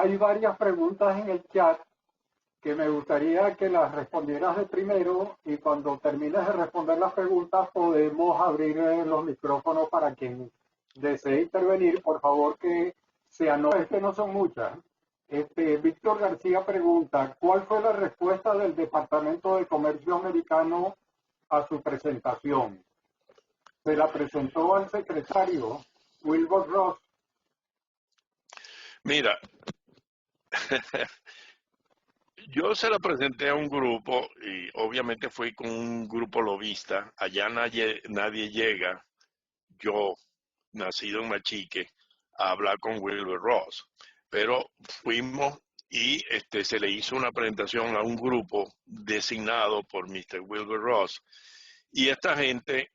Hay varias preguntas en el chat que me gustaría que las respondieras de primero y cuando termines de responder las preguntas podemos abrir los micrófonos para quien desee intervenir. Por favor que se anote, que no son muchas. Víctor García pregunta, ¿cuál fue la respuesta del Departamento de Comercio americano a su presentación? Se la presentó al secretario Wilbur Ross. Mira, yo se la presenté a un grupo y obviamente fui con un grupo lobista. Allá nadie llega, yo, nacido en Machique, a hablar con Wilbur Ross. Pero fuimos y se le hizo una presentación a un grupo designado por Mr. Wilbur Ross. Y esta gente,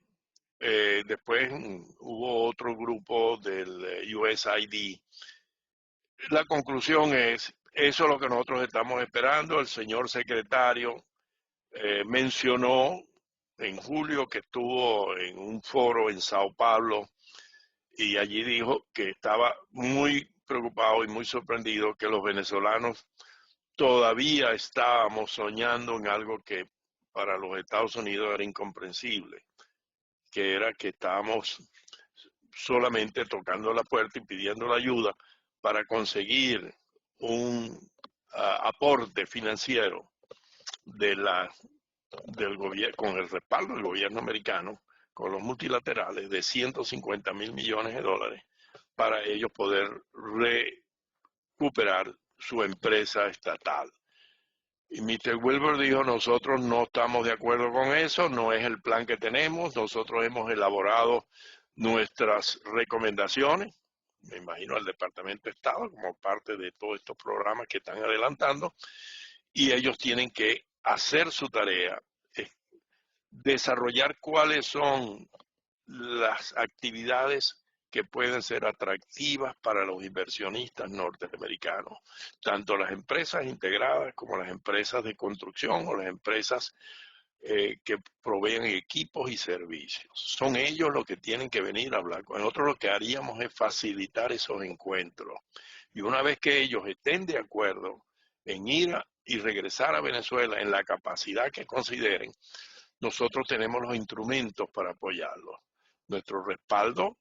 después hubo otro grupo del USAID. La conclusión es, eso es lo que nosotros estamos esperando. El señor secretario mencionó en julio que estuvo en un foro en Sao Paulo y allí dijo que estaba muy preocupado y muy sorprendido que los venezolanos todavía estábamos soñando en algo que para los Estados Unidos era incomprensible, que era que estábamos solamente tocando la puerta y pidiendo la ayuda para conseguir un aporte financiero del gobierno, con el respaldo del gobierno americano, con los multilaterales, de 150 mil millones de dólares para ellos poder recuperar su empresa estatal. Y Mr. Wilbur dijo, nosotros no estamos de acuerdo con eso, no es el plan que tenemos, nosotros hemos elaborado nuestras recomendaciones, me imagino al Departamento de Estado, como parte de todos estos programas que están adelantando, y ellos tienen que hacer su tarea, desarrollar cuáles son las actividades que pueden ser atractivas para los inversionistas norteamericanos, tanto las empresas integradas como las empresas de construcción o las empresas que proveen equipos y servicios. Son ellos los que tienen que venir a hablar con nosotros. Lo que haríamos es facilitar esos encuentros. Y una vez que ellos estén de acuerdo en ir y regresar a Venezuela en la capacidad que consideren, nosotros tenemos los instrumentos para apoyarlos. Nuestro respaldo,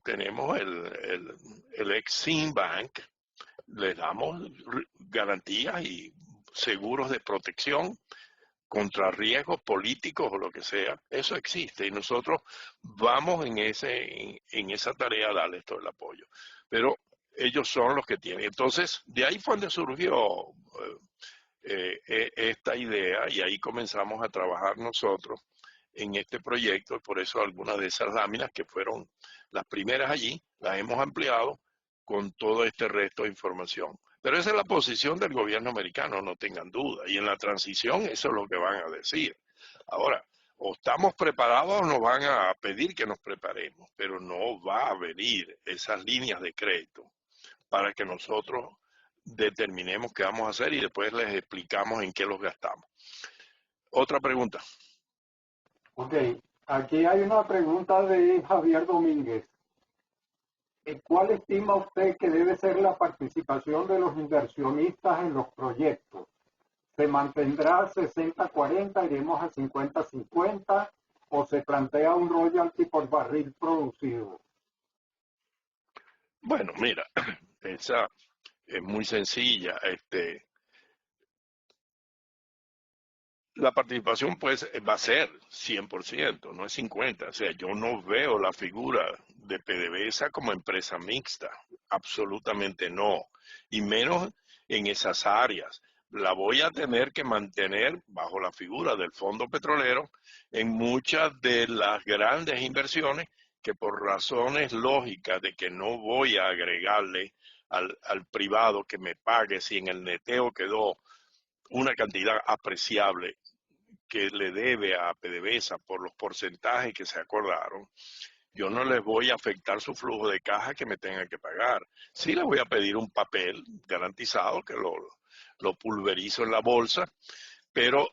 tenemos el Exim Bank, les damos garantías y seguros de protección contra riesgos políticos o lo que sea. Eso existe y nosotros vamos en esa tarea a darles todo el apoyo. Pero ellos son los que tienen. Entonces, de ahí fue donde surgió esta idea y ahí comenzamos a trabajar nosotros en este proyecto y por eso algunas de esas láminas que fueron las primeras allí, las hemos ampliado con todo este resto de información. Pero esa es la posición del gobierno americano, no tengan duda. Y en la transición eso es lo que van a decir. Ahora, o estamos preparados o nos van a pedir que nos preparemos, pero no va a venir esas líneas de crédito para que nosotros determinemos qué vamos a hacer y después les explicamos en qué los gastamos. Otra pregunta. Ok, aquí hay una pregunta de Javier Domínguez. ¿Cuál estima usted que debe ser la participación de los inversionistas en los proyectos? ¿Se mantendrá 60-40, iremos a 50-50 o se plantea un royalty por barril producido? Bueno, mira, esa es muy sencilla. La participación pues va a ser 100%, no es 50%. O sea, yo no veo la figura de PDVSA como empresa mixta, absolutamente no, y menos en esas áreas. La voy a tener que mantener bajo la figura del fondo petrolero en muchas de las grandes inversiones que por razones lógicas de que no voy a agregarle al privado que me pague si en el neteo quedó una cantidad apreciable que le debe a PDVSA por los porcentajes que se acordaron, yo no les voy a afectar su flujo de caja que me tengan que pagar. Sí les voy a pedir un papel garantizado que lo pulverizo en la bolsa, pero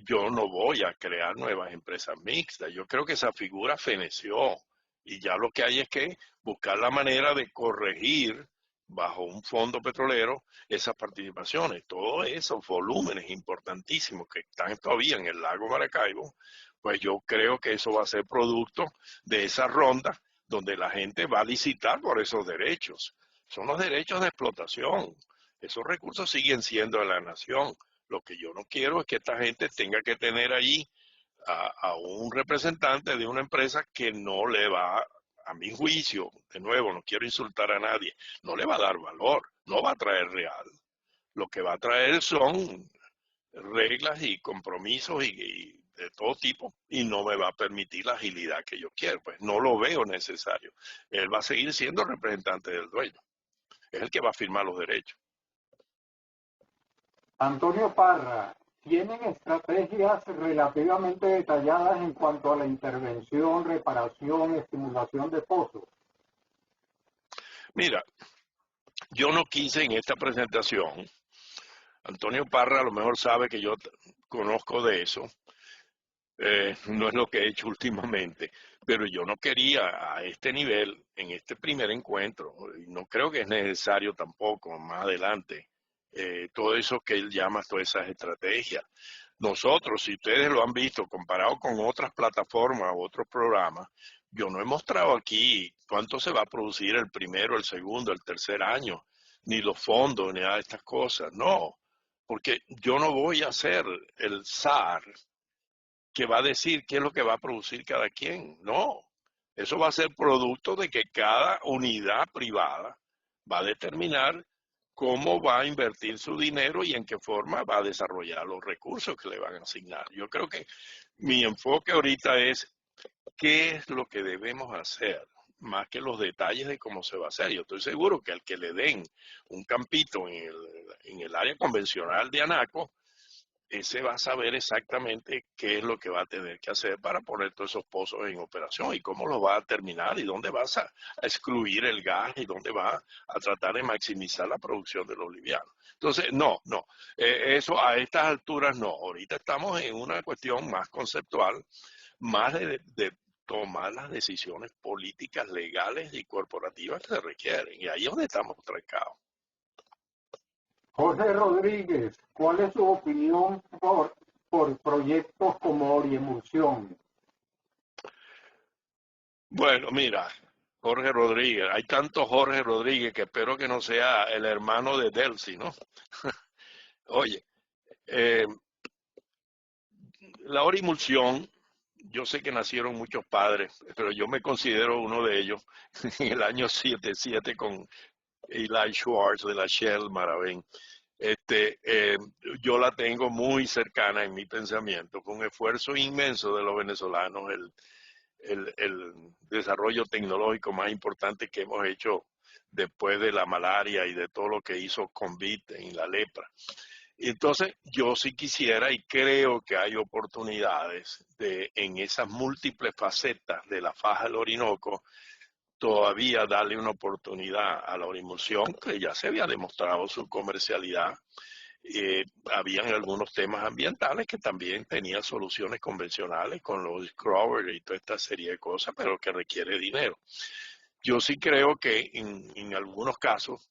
yo no voy a crear nuevas empresas mixtas. Yo creo que esa figura feneció y ya lo que hay es que buscar la manera de corregir bajo un fondo petrolero esas participaciones. Todos esos volúmenes importantísimos que están todavía en el lago Maracaibo, pues yo creo que eso va a ser producto de esa ronda donde la gente va a licitar por esos derechos. Son los derechos de explotación. Esos recursos siguen siendo de la nación. Lo que yo no quiero es que esta gente tenga que tener allí a un representante de una empresa que no le va, a mi juicio, de nuevo, no quiero insultar a nadie, no le va a dar valor, no va a traer real. Lo que va a traer son reglas y compromisos y de todo tipo y no me va a permitir la agilidad que yo quiero. Pues no lo veo necesario. Él va a seguir siendo representante del dueño. Es el que va a firmar los derechos. Antonio Parra, ¿tienen estrategias relativamente detalladas en cuanto a la intervención, reparación, estimulación de pozos? Mira, yo no quise en esta presentación, Antonio Parra a lo mejor sabe que yo conozco de eso, no es lo que he hecho últimamente, pero yo no quería a este nivel, en este primer encuentro, y no creo que es necesario tampoco más adelante, todo eso que él llama, todas esas estrategias. Nosotros, si ustedes lo han visto, comparado con otras plataformas o otros programas, yo no he mostrado aquí cuánto se va a producir el primero, el segundo, el tercer año, ni los fondos, ni nada de estas cosas, no, porque yo no voy a ser el SAR que va a decir qué es lo que va a producir cada quien. No, eso va a ser producto de que cada unidad privada va a determinar cómo va a invertir su dinero y en qué forma va a desarrollar los recursos que le van a asignar. Yo creo que mi enfoque ahorita es qué es lo que debemos hacer, más que los detalles de cómo se va a hacer. Yo estoy seguro que al que le den un campito en el área convencional de Anaco, ese va a saber exactamente qué es lo que va a tener que hacer para poner todos esos pozos en operación y cómo lo va a terminar y dónde vas a excluir el gas y dónde va a tratar de maximizar la producción de los livianos. Entonces, no, eso a estas alturas no. Ahorita estamos en una cuestión más conceptual, más de tomar las decisiones políticas, legales y corporativas que se requieren. Y ahí es donde estamos trancados. Jorge Rodríguez, ¿cuál es su opinión por proyectos como Oriemulsión? Bueno, mira, Jorge Rodríguez, hay tantos Jorge Rodríguez que espero que no sea el hermano de Delcy, ¿no? Oye, eh, la Orimulsión, yo sé que nacieron muchos padres, pero yo me considero uno de ellos en el año 77 con Eli Schwartz de la Shell Maravén. Este, yo la tengo muy cercana en mi pensamiento. Fue un esfuerzo inmenso de los venezolanos el desarrollo tecnológico más importante que hemos hecho después de la malaria y de todo lo que hizo COVID en la lepra. Entonces, yo sí quisiera y creo que hay oportunidades de, en esas múltiples facetas de la faja del Orinoco, todavía darle una oportunidad a la orimulsión, que ya se había demostrado su comercialidad. Habían algunos temas ambientales que también tenían soluciones convencionales con los scrubbers y toda esta serie de cosas, pero que requiere dinero. Yo sí creo que en algunos casos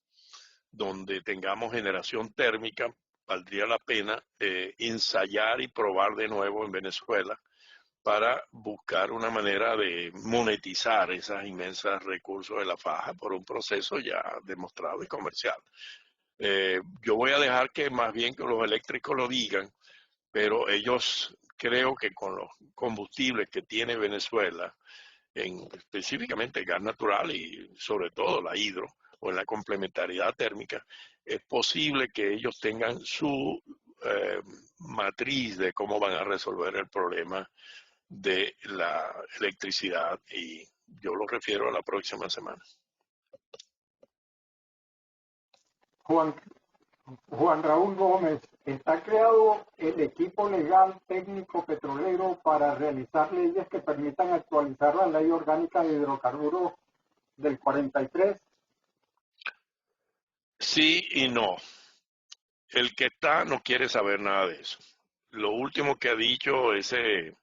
donde tengamos generación térmica, valdría la pena ensayar y probar de nuevo en Venezuela para buscar una manera de monetizar esos inmensos recursos de la faja por un proceso ya demostrado y comercial. Yo voy a dejar que más bien que los eléctricos lo digan, pero ellos creo que con los combustibles que tiene Venezuela, específicamente el gas natural y sobre todo la hidro o en la complementariedad térmica, es posible que ellos tengan su matriz de cómo van a resolver el problema de la electricidad y yo lo refiero a la próxima semana. Juan, Juan Raúl Gómez, ¿está creado el equipo legal técnico petrolero para realizar leyes que permitan actualizar la ley orgánica de hidrocarburos del 43? Sí y no. El que está no quiere saber nada de eso. Lo último que ha dicho ese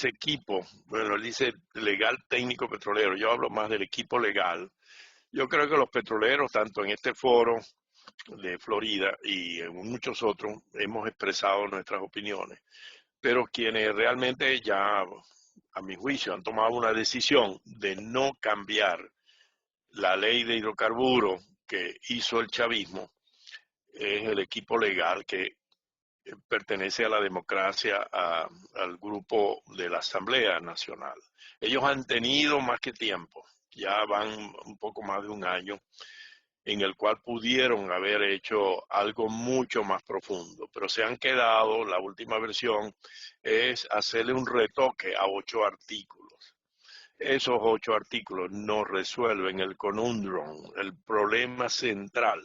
equipo, bueno, él dice legal técnico petrolero, yo hablo más del equipo legal, Yo creo que los petroleros, tanto en este foro de Florida y en muchos otros, hemos expresado nuestras opiniones, pero quienes realmente ya, a mi juicio, han tomado una decisión de no cambiar la ley de hidrocarburos que hizo el chavismo, es el equipo legal que pertenece a la democracia, al grupo de la Asamblea Nacional. Ellos han tenido más que tiempo, ya van un poco más de un año, en el cual pudieron haber hecho algo mucho más profundo, pero se han quedado, la última versión es hacerle un retoque a 8 artículos. Esos 8 artículos no resuelven el conundrum, el problema central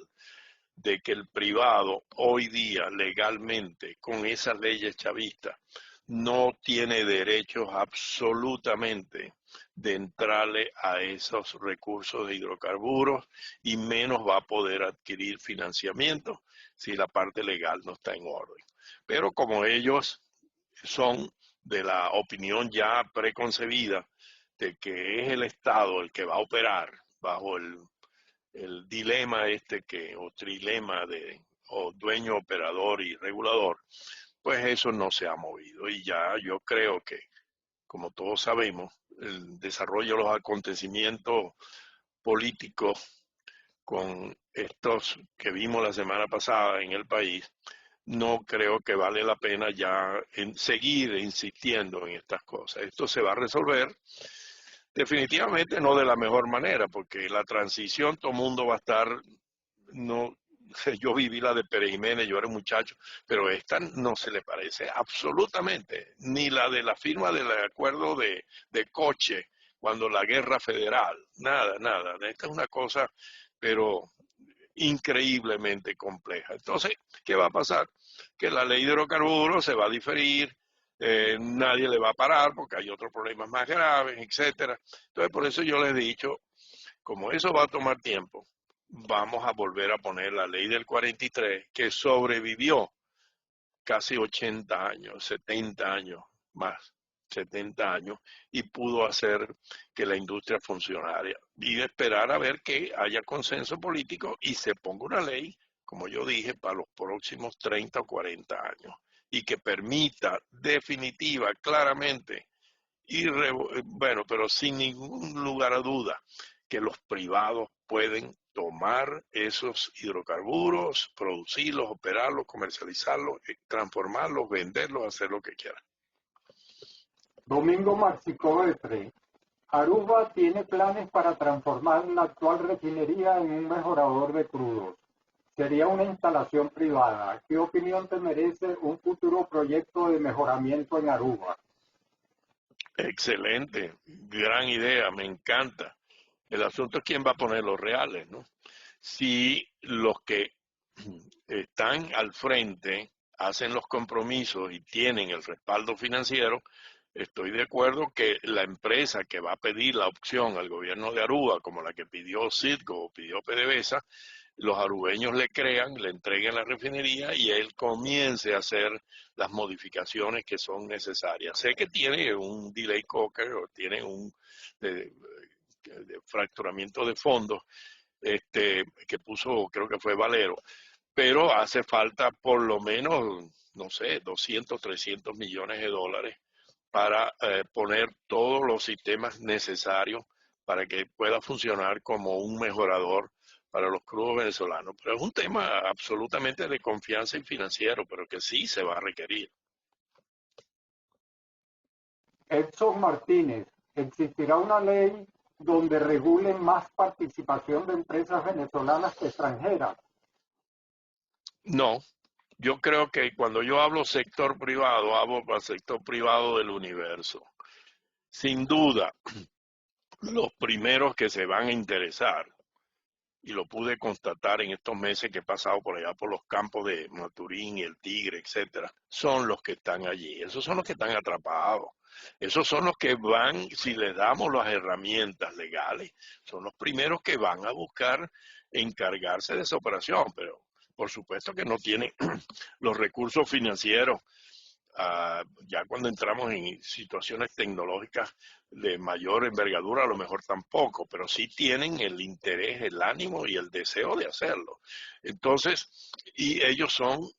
de que el privado hoy día legalmente con esas leyes chavistas no tiene derechos absolutamente de entrarle a esos recursos de hidrocarburos y menos va a poder adquirir financiamiento si la parte legal no está en orden. Pero como ellos son de la opinión ya preconcebida de que es el Estado el que va a operar bajo el dilema o trilema de o dueño, operador y regulador, pues eso no se ha movido. Y ya yo creo que, como todos sabemos, el desarrollo de los acontecimientos políticos con estos que vimos la semana pasada en el país, no creo que vale la pena ya seguir insistiendo en estas cosas. Esto se va a resolver definitivamente no de la mejor manera, porque la transición todo el mundo va a estar, no, yo viví la de Pérez Jiménez, yo era un muchacho, pero esta no se le parece absolutamente, ni la de la firma del acuerdo de Coche, cuando la guerra federal, nada, nada, esta es una cosa, pero increíblemente compleja. Entonces, ¿qué va a pasar? Que la ley de hidrocarburos se va a diferir, nadie le va a parar porque hay otros problemas más graves, etcétera. Entonces, por eso yo les he dicho, como eso va a tomar tiempo, vamos a volver a poner la ley del 43 que sobrevivió casi 80 años, 70 años más, 70 años, y pudo hacer que la industria funcionara. Y esperar a ver que haya consenso político y se ponga una ley, como yo dije, para los próximos 30 o 40 años, y que permita definitiva, claramente, bueno, pero sin ningún lugar a duda, que los privados pueden tomar esos hidrocarburos, producirlos, operarlos, comercializarlos, transformarlos, venderlos, hacer lo que quieran. Domingo Marcicoetre, Aruba tiene planes para transformar la actual refinería en un mejorador de crudos. Sería una instalación privada. ¿Qué opinión te merece un futuro proyecto de mejoramiento en Aruba? Excelente, gran idea, me encanta. El asunto es quién va a poner los reales, ¿no? Si los que están al frente hacen los compromisos y tienen el respaldo financiero, estoy de acuerdo que la empresa que va a pedir la opción al gobierno de Aruba, como la que pidió Citgo o pidió PDVSA, los arubeños le crean, le entreguen la refinería y él comience a hacer las modificaciones que son necesarias. Sé que tiene un delay cocker o tiene un de fracturamiento de fondos que puso, creo que fue Valero, pero hace falta por lo menos, no sé, 200, 300 millones de dólares para poner todos los sistemas necesarios para que pueda funcionar como un mejorador para los crudos venezolanos. Pero es un tema absolutamente de confianza y financiero, pero que sí se va a requerir. Edson Martínez, ¿existirá una ley donde regule más participación de empresas venezolanas que extranjeras? No, yo creo que cuando yo hablo sector privado, hablo para el sector privado del universo. Sin duda, los primeros que se van a interesar, y lo pude constatar en estos meses que he pasado por allá por los campos de Maturín y el Tigre, etcétera, son los que están allí. Esos son los que están atrapados. Esos son los que van, si les damos las herramientas legales, son los primeros que van a buscar encargarse de esa operación, pero por supuesto que no tienen los recursos financieros Ya cuando entramos en situaciones tecnológicas de mayor envergadura, a lo mejor tampoco, pero sí tienen el interés, el ánimo y el deseo de hacerlo. Entonces, y ellos son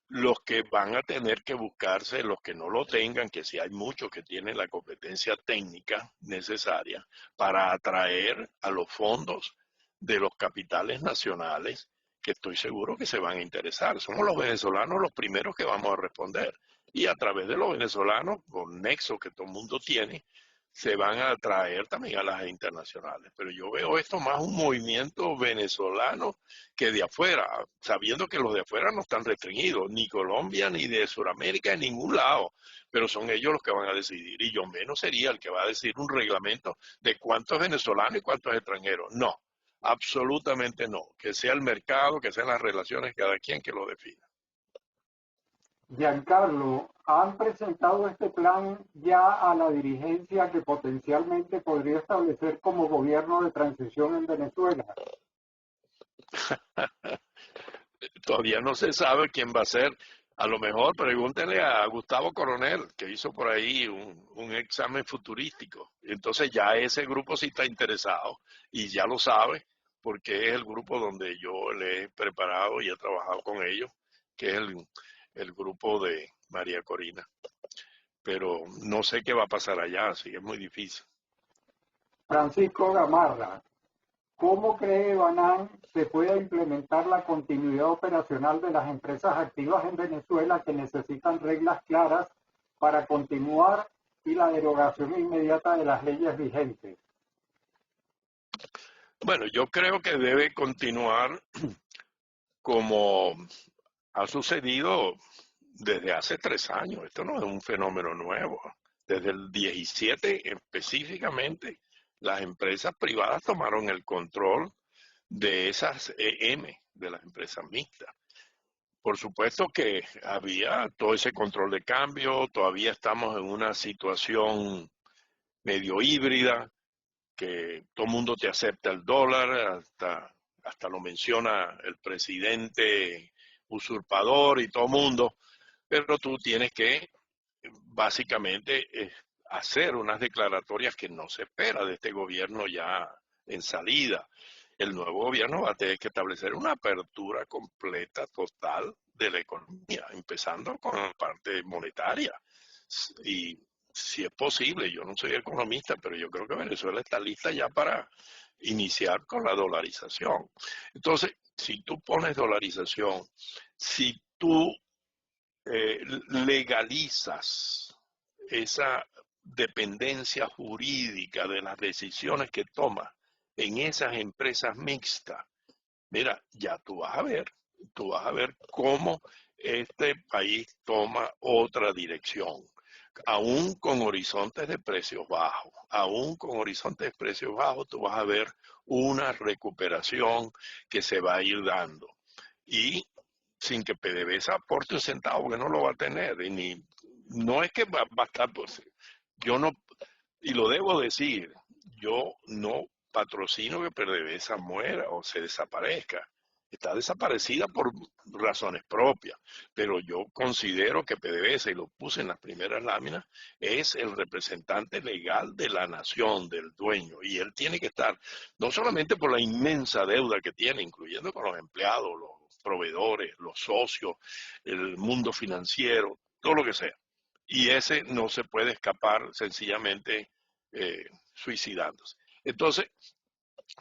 los que van a tener que buscarse, los que no lo tengan, que sí hay muchos que tienen la competencia técnica necesaria para atraer a los fondos de los capitales nacionales, que estoy seguro que se van a interesar. Somos los venezolanos los primeros que vamos a responder. Y a través de los venezolanos, con nexo que todo el mundo tiene, se van a atraer también a las internacionales. Pero yo veo esto más un movimiento venezolano que de afuera, sabiendo que los de afuera no están restringidos, ni Colombia, ni de Sudamérica, en ningún lado, pero son ellos los que van a decidir. Y yo menos sería el que va a decir un reglamento de cuántos venezolanos y cuántos extranjeros. No, absolutamente no. Que sea el mercado, que sean las relaciones, cada quien que lo defina. Giancarlo, ¿han presentado este plan ya a la dirigencia que potencialmente podría establecer como gobierno de transición en Venezuela? Todavía no se sabe quién va a ser. A lo mejor pregúntenle a Gustavo Coronel, que hizo por ahí un examen futurístico. Entonces ya ese grupo sí está interesado y ya lo sabe, porque es el grupo donde yo le he preparado y he trabajado con ellos, que es el grupo de María Corina. Pero no sé qué va a pasar allá, así que es muy difícil. Francisco Gamarra, ¿cómo cree Banan se pueda implementar la continuidad operacional de las empresas activas en Venezuela que necesitan reglas claras para continuar y la derogación inmediata de las leyes vigentes? Bueno, yo creo que debe continuar como ha sucedido desde hace 3 años. Esto no es un fenómeno nuevo. Desde el 17 específicamente, las empresas privadas tomaron el control de esas EM, de las empresas mixtas. Por supuesto que había todo ese control de cambio, todavía estamos en una situación medio híbrida, que todo el mundo te acepta el dólar, hasta lo menciona el presidente usurpador y todo el mundo, pero tú tienes que básicamente hacer unas declaratorias que no se espera de este gobierno ya en salida. El nuevo gobierno va a tener que establecer una apertura completa, total de la economía, empezando con la parte monetaria. Y si es posible, yo no soy economista, pero yo creo que Venezuela está lista ya para iniciar con la dolarización. Entonces, si tú pones dolarización, si tú legalizas esa dependencia jurídica de las decisiones que toma en esas empresas mixtas, mira, ya tú vas a ver cómo este país toma otra dirección, aún con horizontes de precios bajos, aún con horizontes de precios bajos, tú vas a ver una recuperación que se va a ir dando. Y sin que PDVSA aporte un centavo, que no lo va a tener. Y ni, no es que va a estar, pues, yo no, y lo debo decir, yo no patrocino que PDVSA muera o se desaparezca. Está desaparecida por razones propias, pero yo considero que PDVSA, y lo puse en las primeras láminas, es el representante legal de la nación, del dueño, y él tiene que estar, no solamente por la inmensa deuda que tiene, incluyendo con los empleados, los proveedores, los socios, el mundo financiero, todo lo que sea. Y ese no se puede escapar sencillamente suicidándose. Entonces,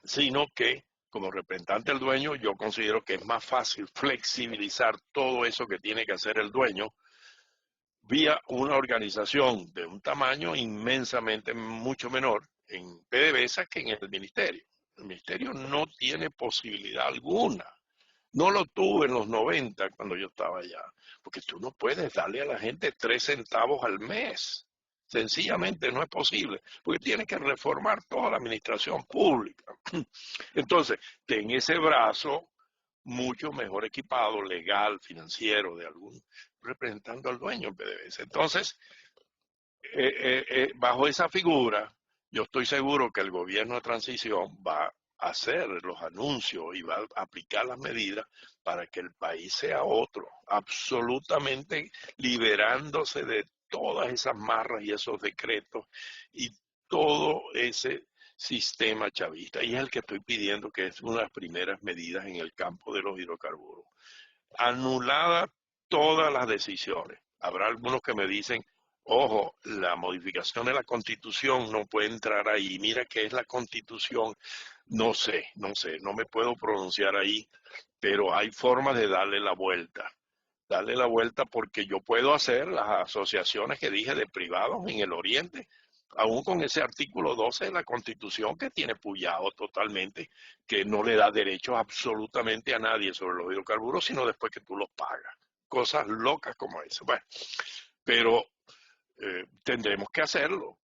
sino que como representante del dueño, yo considero que es más fácil flexibilizar todo eso que tiene que hacer el dueño vía una organización de un tamaño inmensamente mucho menor en PDVSA que en el ministerio. El ministerio no tiene posibilidad alguna. No lo tuve en los 90 cuando yo estaba allá, porque tú no puedes darle a la gente 3 centavos al mes. Sencillamente no es posible, porque tienes que reformar toda la administración pública. Entonces, ten ese brazo mucho mejor equipado, legal, financiero, de algún representando al dueño en PDVSA. Entonces, bajo esa figura, yo estoy seguro que el gobierno de transición va hacer los anuncios y va a aplicar las medidas para que el país sea otro, absolutamente liberándose de todas esas marras y esos decretos y todo ese sistema chavista. Y es el que estoy pidiendo, que es una de las primeras medidas en el campo de los hidrocarburos. Anulada todas las decisiones. Habrá algunos que me dicen, ojo, la modificación de la Constitución no puede entrar ahí. Mira qué es la Constitución. No sé, no me puedo pronunciar ahí, pero hay formas de darle la vuelta. Darle la vuelta porque yo puedo hacer las asociaciones que dije de privados en el Oriente, aún con ese artículo 12 de la Constitución que tiene puyado totalmente, que no le da derechos absolutamente a nadie sobre los hidrocarburos, sino después que tú los pagas. Cosas locas como esa. Bueno, pero tendremos que hacerlo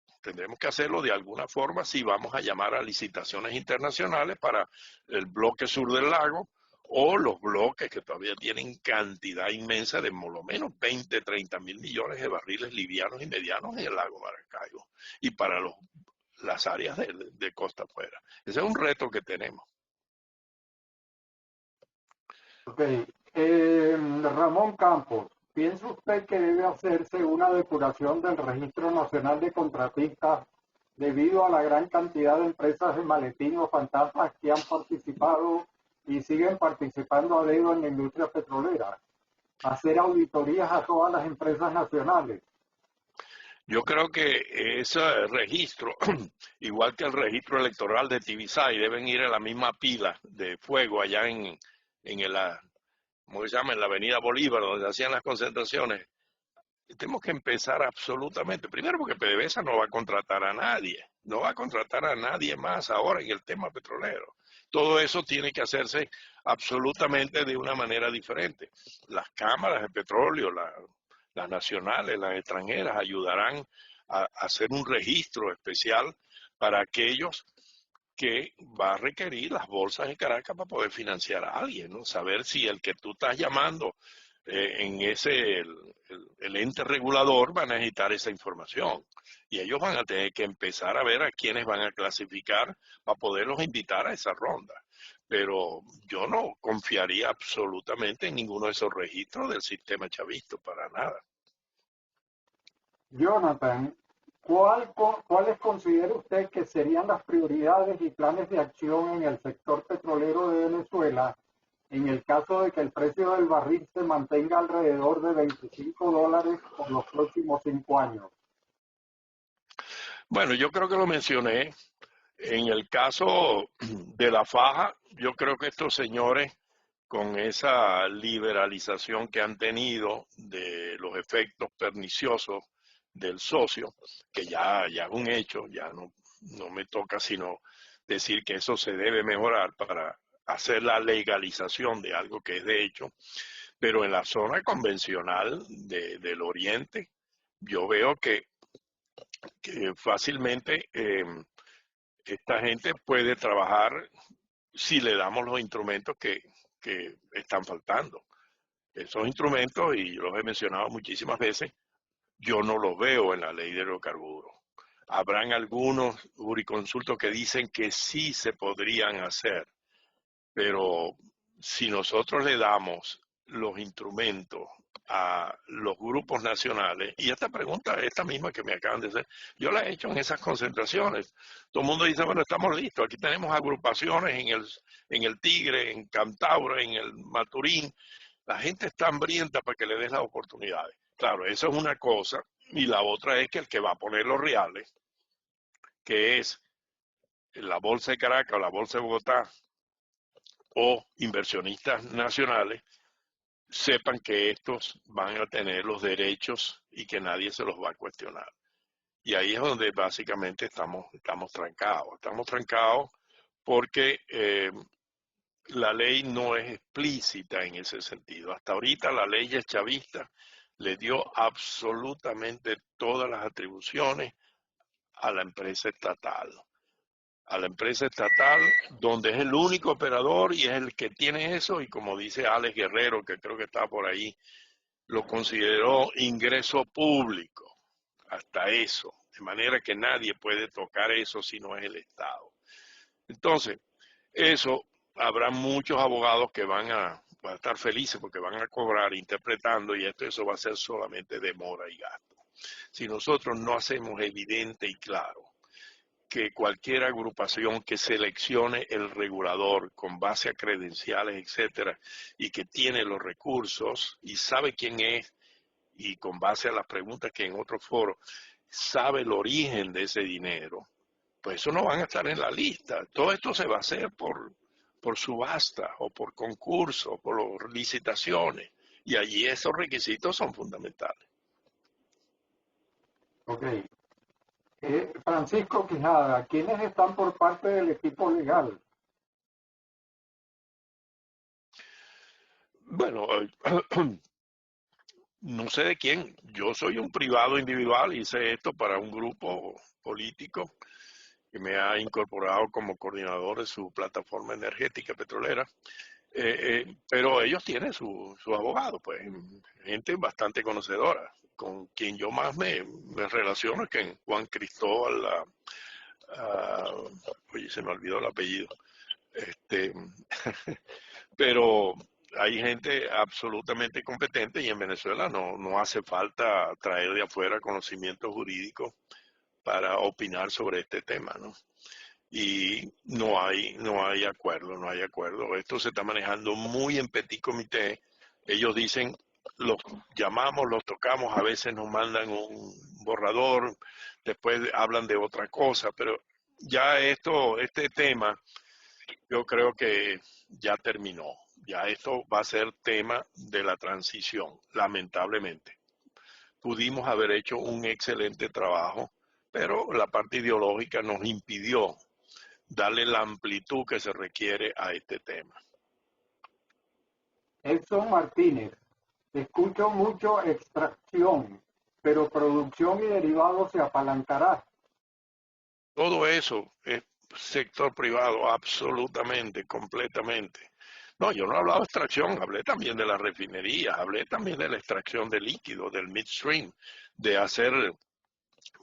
de alguna forma si vamos a llamar a licitaciones internacionales para el bloque sur del lago o los bloques que todavía tienen cantidad inmensa de por lo menos 20, 30 mil millones de barriles livianos y medianos en el lago Maracaibo y para las áreas de costa afuera. Ese es un reto que tenemos. Ok. Ramón Campos, ¿piensa usted que debe hacerse una depuración del Registro Nacional de Contratistas debido a la gran cantidad de empresas de maletín o fantasmas que han participado y siguen participando a dedo en la industria petrolera? Hacer auditorías a todas las empresas nacionales. Yo creo que ese registro, igual que el registro electoral de Tibisay, deben ir a la misma pila de fuego allá en el, ¿cómo se llama? En la Avenida Bolívar, donde se hacían las concentraciones. Tenemos que empezar absolutamente, primero porque PDVSA no va a contratar a nadie, no va a contratar a nadie más ahora en el tema petrolero. Todo eso tiene que hacerse absolutamente de una manera diferente. Las cámaras de petróleo, las nacionales, las extranjeras, ayudarán a hacer un registro especial para aquellos que va a requerir las bolsas de Caracas para poder financiar a alguien, ¿no? Saber si el que tú estás llamando en ese, el ente regulador va a necesitar esa información. Y ellos van a tener que empezar a ver a quiénes van a clasificar para poderlos invitar a esa ronda. Pero yo no confiaría absolutamente en ninguno de esos registros del sistema chavista, para nada. Jonathan, ¿cuáles considera usted que serían las prioridades y planes de acción en el sector petrolero de Venezuela en el caso de que el precio del barril se mantenga alrededor de $25 por los próximos 5 años? Bueno, yo creo que lo mencioné. En el caso de la faja, yo creo que estos señores, con esa liberalización que han tenido de los efectos perniciosos del socio, que ya es un hecho, ya no me toca sino decir que eso se debe mejorar para hacer la legalización de algo que es de hecho, pero en la zona convencional del Oriente, yo veo que fácilmente esta gente puede trabajar si le damos los instrumentos que están faltando. Esos instrumentos, y los he mencionado muchísimas veces, yo no los veo en la ley de hidrocarburos. Habrán algunos juriconsultos que dicen que sí se podrían hacer, pero si nosotros le damos los instrumentos a los grupos nacionales, y esta pregunta, esta misma que me acaban de hacer, yo la he hecho en esas concentraciones. Todo el mundo dice, bueno, estamos listos, aquí tenemos agrupaciones en el Tigre, en Cantabria, en el Maturín. La gente está hambrienta para que le des las oportunidades. Claro, eso es una cosa, y la otra es que el que va a poner los reales, que es la Bolsa de Caracas o la Bolsa de Bogotá, o inversionistas nacionales, sepan que estos van a tener los derechos y que nadie se los va a cuestionar. Y ahí es donde básicamente estamos trancados. Estamos trancados porque la ley no es explícita en ese sentido. Hasta ahorita la ley es chavista, le dio absolutamente todas las atribuciones a la empresa estatal. A la empresa estatal, donde es el único operador y es el que tiene eso, y como dice Alex Guerrero, que creo que está por ahí, lo consideró ingreso público, hasta eso, de manera que nadie puede tocar eso si no es el Estado. Entonces, Eso, habrá muchos abogados que van a estar felices porque van a cobrar interpretando y eso va a ser solamente demora y gasto. Si nosotros no hacemos evidente y claro que cualquier agrupación que seleccione el regulador con base a credenciales, etcétera, y que tiene los recursos y sabe quién es y con base a las preguntas que en otros foros sabe el origen de ese dinero, pues eso no van a estar en la lista. Todo esto se va a hacer por subasta o por concurso, por licitaciones, y allí esos requisitos son fundamentales. Ok. Francisco Quijada, ¿quiénes están por parte del equipo legal? Bueno, no sé de quién. Yo soy un privado individual, hice esto para un grupo político que me ha incorporado como coordinador de su plataforma energética petrolera. Pero ellos tienen su abogado, pues, gente bastante conocedora. Con quien yo más me relaciono es que Juan Cristóbal, oye, se me olvidó el apellido. Este, pero hay gente absolutamente competente y en Venezuela no hace falta traer de afuera conocimiento jurídico para opinar sobre este tema, ¿no? Y no hay acuerdo. Esto se está manejando muy en petit comité. Ellos dicen, los llamamos, los tocamos, a veces nos mandan un borrador, después hablan de otra cosa, pero ya este tema, yo creo que ya terminó. Ya esto va a ser tema de la transición, lamentablemente. Pudimos haber hecho un excelente trabajo, pero la parte ideológica nos impidió darle la amplitud que se requiere a este tema. Edson Martínez, escucho mucho extracción, pero producción y derivados se apalancará. Todo eso es sector privado, absolutamente, completamente. No, yo no he hablado de extracción, hablé también de la refinería, hablé también de la extracción de líquido, del midstream, de hacer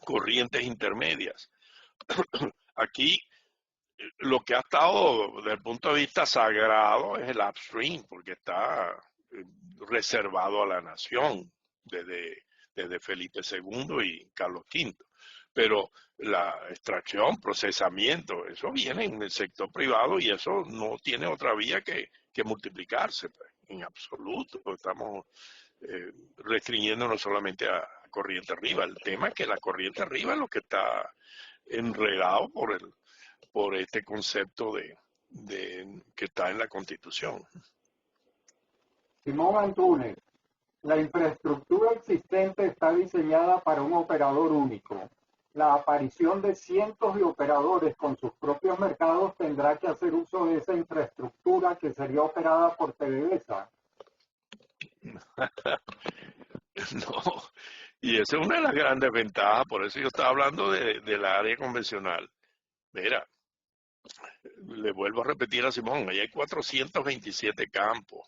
corrientes intermedias. Aquí lo que ha estado desde el punto de vista sagrado es el upstream, porque está reservado a la nación desde Felipe II y Carlos V. Pero la extracción, procesamiento, eso viene en el sector privado y eso no tiene otra vía que multiplicarse, pues, en absoluto. Estamos restringiéndonos solamente a corriente arriba. El tema es que la corriente arriba es lo que está enredado por este concepto que está en la Constitución. Simón Antúnez, la infraestructura existente está diseñada para un operador único. La aparición de cientos de operadores con sus propios mercados tendrá que hacer uso de esa infraestructura que sería operada por PDVSA. No, y esa es una de las grandes ventajas, por eso yo estaba hablando del área convencional. Mira, le vuelvo a repetir a Simón, ahí hay 427 campos.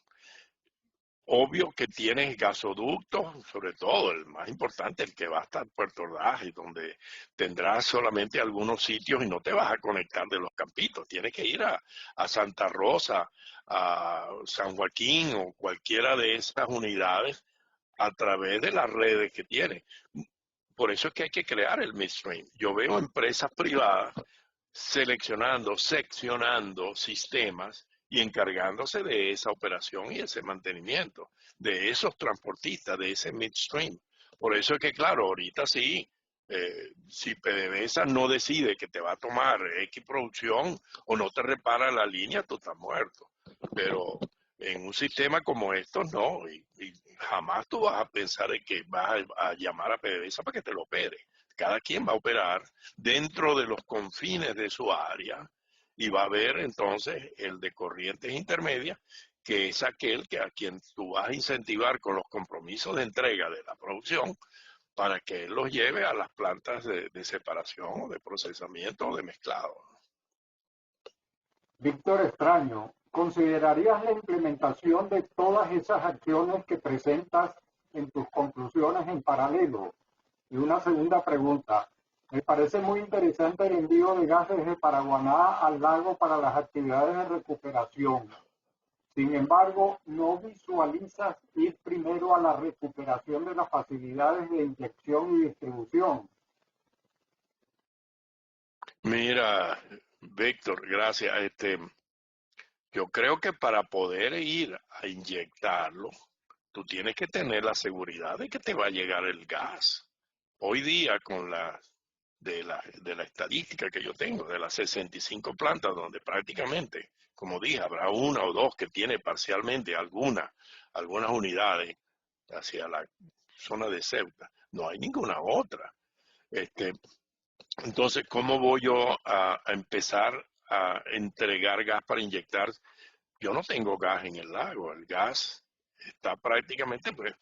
Obvio que tienes gasoductos, sobre todo el más importante, el que va hasta Puerto Ordaz, y donde tendrás solamente algunos sitios y no te vas a conectar de los campitos. Tienes que ir a Santa Rosa, a San Joaquín o cualquiera de esas unidades a través de las redes que tiene. Por eso es que hay que crear el midstream. Yo veo empresas privadas seleccionando, seccionando sistemas y encargándose de esa operación y ese mantenimiento, de esos transportistas, de ese midstream. Por eso es que, claro, ahorita sí, si PDVSA no decide que te va a tomar X producción o no te repara la línea, tú estás muerto. Pero en un sistema como estos, no, y jamás tú vas a pensar en que vas a llamar a PDVSA para que te lo opere. Cada quien va a operar dentro de los confines de su área y va a haber entonces el de corrientes intermedias, que es aquel que a quien tú vas a incentivar con los compromisos de entrega de la producción para que él los lleve a las plantas de separación o de procesamiento o de mezclado. Víctor Extraño, ¿considerarías la implementación de todas esas acciones que presentas en tus conclusiones en paralelo? Y una segunda pregunta, Me parece muy interesante el envío de gas desde Paraguaná al lago para las actividades de recuperación. Sin embargo, no visualizas ir primero a la recuperación de las facilidades de inyección y distribución. Mira, Víctor, gracias. Yo creo que para poder ir a inyectarlo, tú tienes que tener la seguridad de que te va a llegar el gas. Hoy día, con de la estadística que yo tengo, de las 65 plantas, donde prácticamente, como dije, habrá una o dos que tiene parcialmente algunas unidades hacia la zona de Ceuta, no hay ninguna otra. Este, entonces, ¿cómo voy yo a empezar a entregar gas para inyectar? Yo no tengo gas en el lago, el gas está prácticamente, pues,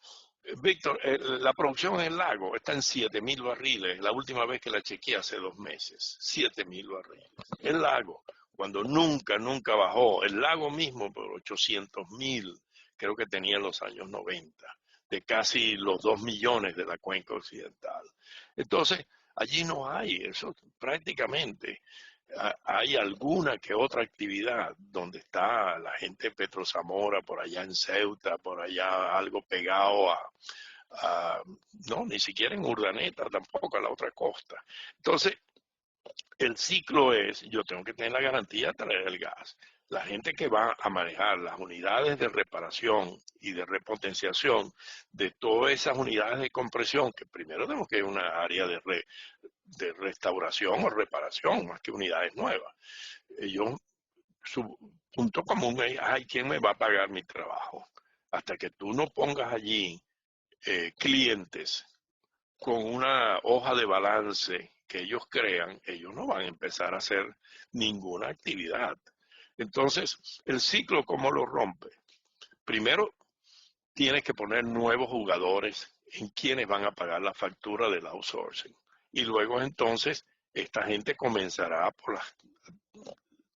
Víctor, la producción en el lago está en 7.000 barriles, la última vez que la chequeé hace 2 meses, 7.000 barriles. El lago, cuando nunca bajó, el lago mismo por 800.000, creo que tenía en los años 90, de casi los 2 millones de la cuenca occidental. Entonces, allí no hay eso prácticamente. Hay alguna que otra actividad donde está la gente de Petro Zamora, por allá en Ceuta, por allá algo pegado no, ni siquiera en Urdaneta, tampoco a la otra costa. Entonces, el ciclo es, yo tengo que tener la garantía de traer el gas. La gente que va a manejar las unidades de reparación y de repotenciación de todas esas unidades de compresión, que primero tenemos que ir a una área de restauración o reparación, más que unidades nuevas. Ellos, su punto común es, ay, ¿quién me va a pagar mi trabajo? Hasta que tú no pongas allí clientes con una hoja de balance que ellos crean, ellos no van a empezar a hacer ninguna actividad. Entonces, el ciclo, ¿cómo lo rompe? Primero, tienes que poner nuevos jugadores en quienes van a pagar la factura del outsourcing. Y luego entonces, esta gente comenzará por las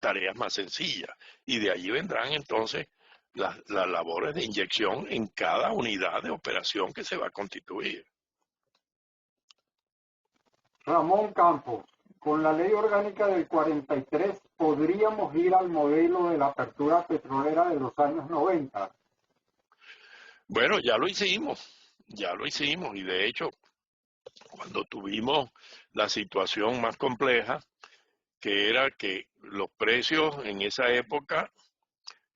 tareas más sencillas. Y de allí vendrán entonces las labores de inyección en cada unidad de operación que se va a constituir. Ramón Campos, con la ley orgánica del 43 podríamos ir al modelo de la apertura petrolera de los años 90. Bueno, ya lo hicimos y de hecho, cuando tuvimos la situación más compleja, que era que los precios en esa época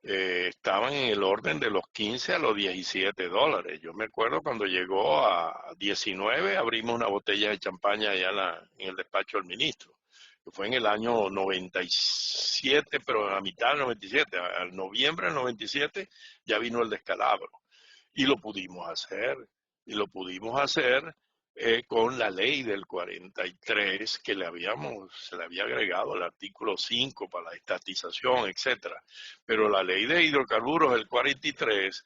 estaban en el orden de los 15 a los 17 dólares. Yo me acuerdo cuando llegó a 19, abrimos una botella de champaña allá en el despacho del ministro, que fue en el año 97, pero a mitad del 97, al noviembre del 97, ya vino el descalabro. Y lo pudimos hacer, y lo pudimos hacer con la ley del 43 que se le había agregado el artículo 5 para la estatización, etcétera. Pero la ley de hidrocarburos del 43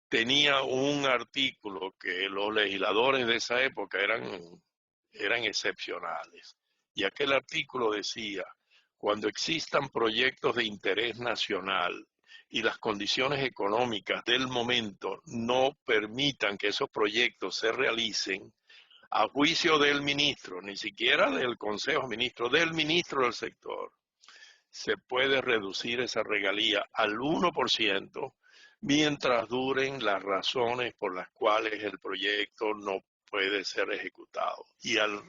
tenía un artículo que los legisladores de esa época eran excepcionales. Y aquel artículo decía, cuando existan proyectos de interés nacional y las condiciones económicas del momento no permitan que esos proyectos se realicen, a juicio del ministro, ni siquiera del Consejo Ministro, del ministro del sector, se puede reducir esa regalía al 1% mientras duren las razones por las cuales el proyecto no puede ser ejecutado. Y al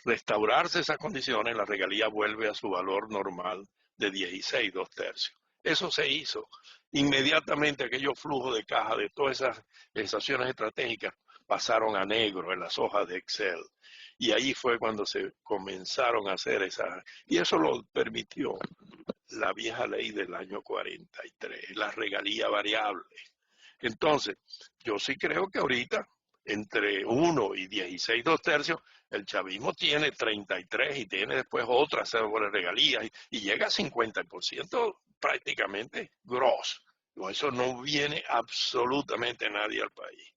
restaurarse esas condiciones, la regalía vuelve a su valor normal de 16 2/3. Eso se hizo. Inmediatamente aquellos flujos de caja de todas esas estaciones estratégicas pasaron a negro en las hojas de Excel. Y ahí fue cuando se comenzaron a hacer esas, y eso lo permitió la vieja ley del año 43, la regalía variable. Entonces, yo sí creo que ahorita, entre 1 y 16 2/3, el chavismo tiene 33 y tiene después otras sobre regalías y llega a 50% prácticamente gross. Con eso no viene absolutamente nadie al país.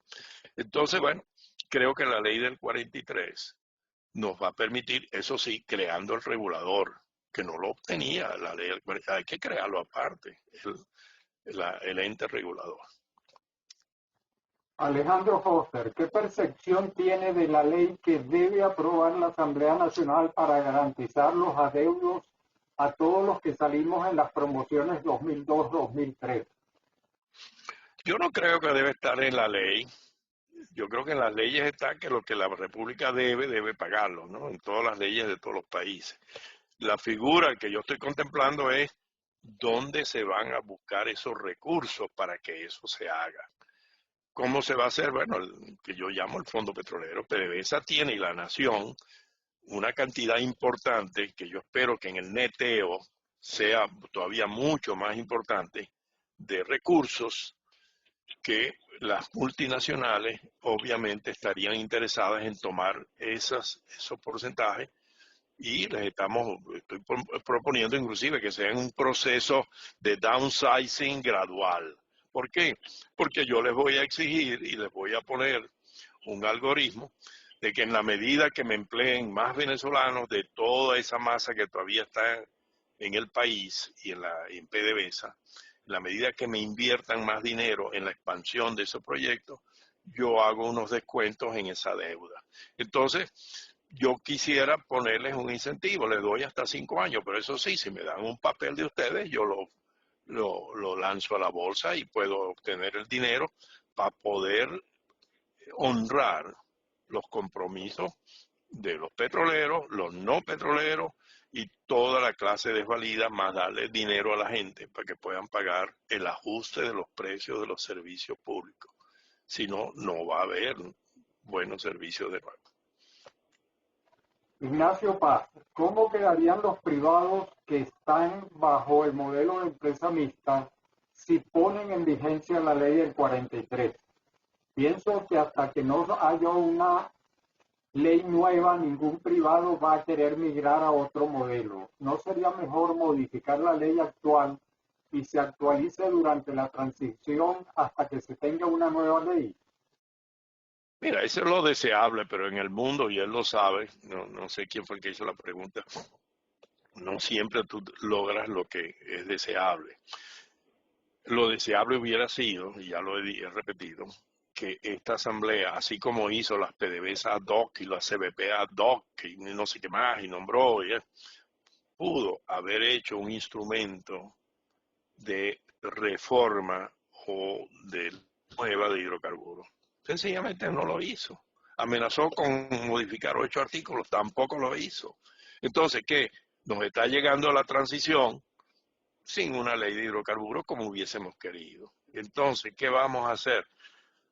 Entonces, bueno, creo que la ley del 43 nos va a permitir, eso sí, creando el regulador, que no lo obtenía la ley, hay que crearlo aparte, el ente regulador. Alejandro Foster, ¿qué percepción tiene de la ley que debe aprobar la Asamblea Nacional para garantizar los adeudos a todos los que salimos en las promociones 2002-2003? Yo no creo que debe estar en la ley. Yo creo que en las leyes está que lo que la República debe pagarlo, ¿no? En todas las leyes de todos los países. La figura que yo estoy contemplando es dónde se van a buscar esos recursos para que eso se haga. ¿Cómo se va a hacer? Bueno, el que yo llamo el Fondo Petrolero. PDVSA tiene y la Nación una cantidad importante que yo espero que en el neteo sea todavía mucho más importante de recursos que las multinacionales obviamente estarían interesadas en tomar esos porcentajes y estoy proponiendo inclusive que sea un proceso de downsizing gradual. ¿Por qué? Porque yo les voy a exigir y les voy a poner un algoritmo de que en la medida que me empleen más venezolanos de toda esa masa que todavía está en el país y en PDVSA, en la medida que me inviertan más dinero en la expansión de esos proyectos, yo hago unos descuentos en esa deuda. Entonces, yo quisiera ponerles un incentivo, les doy hasta 5 años, pero eso sí, si me dan un papel de ustedes, yo lo lanzo a la bolsa y puedo obtener el dinero para poder honrar los compromisos de los petroleros, los no petroleros y toda la clase desvalida, más darle dinero a la gente para que puedan pagar el ajuste de los precios de los servicios públicos. Si no, no va a haber buenos servicios de nuevo. Ignacio Paz, ¿cómo quedarían los privados que están bajo el modelo de empresa mixta si ponen en vigencia la ley del 43? Pienso que hasta que no haya una ley nueva, ningún privado va a querer migrar a otro modelo. ¿No sería mejor modificar la ley actual y se actualice durante la transición hasta que se tenga una nueva ley? Mira, eso es lo deseable, pero en el mundo, y él lo sabe, no sé quién fue el que hizo la pregunta, no siempre tú logras lo que es deseable. Lo deseable hubiera sido, y ya lo he repetido, que esta asamblea, así como hizo las PDVSA ad hoc y las CBP ad hoc y no sé qué más, y nombró, pudo haber hecho un instrumento de reforma o de nueva de hidrocarburos. Sencillamente no lo hizo. Amenazó con modificar 8 artículos, tampoco lo hizo. Entonces, ¿qué? Nos está llegando la transición sin una ley de hidrocarburos como hubiésemos querido. Entonces, ¿qué vamos a hacer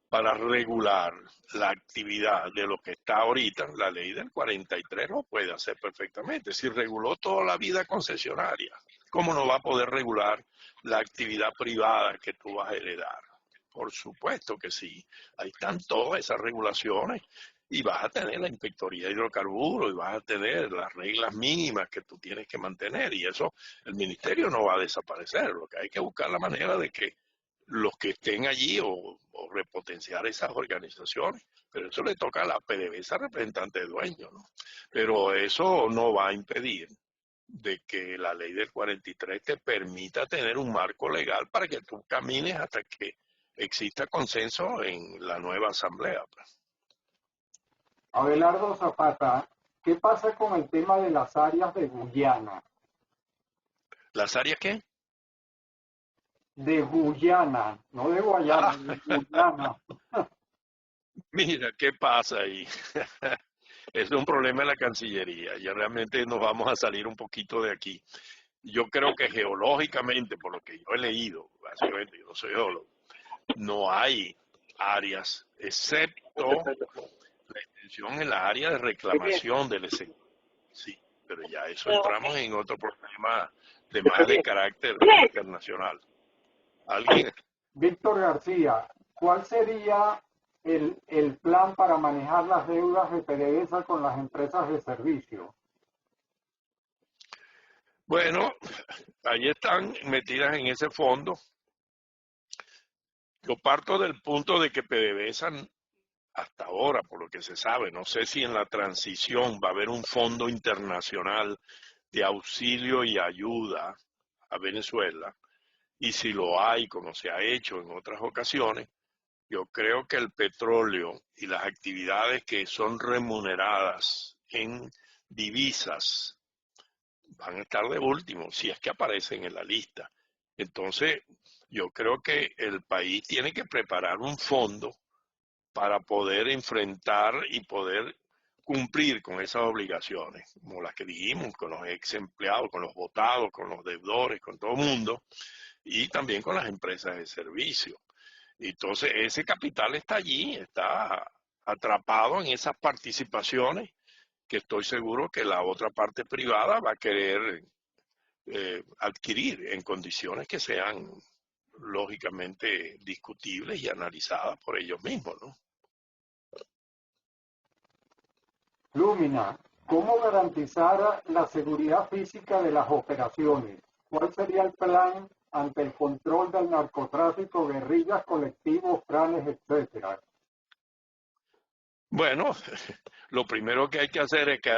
para regular la actividad de lo que está ahorita? La ley del 43 lo puede hacer perfectamente. Si reguló toda la vida concesionaria, ¿cómo no va a poder regular la actividad privada que tú vas a heredar? Por supuesto que sí. Ahí están todas esas regulaciones y vas a tener la inspectoría de hidrocarburos y vas a tener las reglas mínimas que tú tienes que mantener y eso el ministerio no va a desaparecer. Lo que hay que buscar la manera de que los que estén allí o repotenciar esas organizaciones, pero eso le toca a la PDVSA representante de dueños, ¿no? Pero eso no va a impedir de que la ley del 43 te permita tener un marco legal para que tú camines hasta que exista consenso en la nueva asamblea, pues. Abelardo Zapata, ¿qué pasa con el tema de las áreas de Guyana? ¿Las áreas qué? De Guyana, no de Guayana, Ah, de Guyana. mira, ¿qué pasa ahí? Es un problema de la Cancillería. Ya realmente nos vamos a salir un poquito de aquí. Yo creo que geológicamente, por lo que yo he leído, básicamente yo no soy geólogo, no hay áreas, excepto la extensión en la área de reclamación del SEC. Sí, pero ya eso entramos en otro problema de más de carácter internacional. ¿Alguien? Víctor García, ¿cuál sería el plan para manejar las deudas de PDVSA con las empresas de servicio? Bueno, ahí están metidas en ese fondo. Yo parto del punto de que PDVSA hasta ahora, por lo que se sabe, no sé si en la transición va a haber un fondo internacional de auxilio y ayuda a Venezuela, y si lo hay, como se ha hecho en otras ocasiones, Yo creo que el petróleo y las actividades que son remuneradas en divisas van a estar de último, si es que aparecen en la lista. Entonces, yo creo que el país tiene que preparar un fondo para poder enfrentar y poder cumplir con esas obligaciones, como las que dijimos, con los ex empleados, con los votados, con los deudores, con todo el mundo, y también con las empresas de servicio. Entonces, ese capital está allí, está atrapado en esas participaciones que estoy seguro que la otra parte privada va a querer adquirir en condiciones que sean lógicamente discutibles y analizadas por ellos mismos, ¿no? Lumina, ¿cómo garantizar la seguridad física de las operaciones? ¿Cuál sería el plan ante el control del narcotráfico, guerrillas, colectivos, planes, etcétera? Bueno, lo primero que hay que hacer es que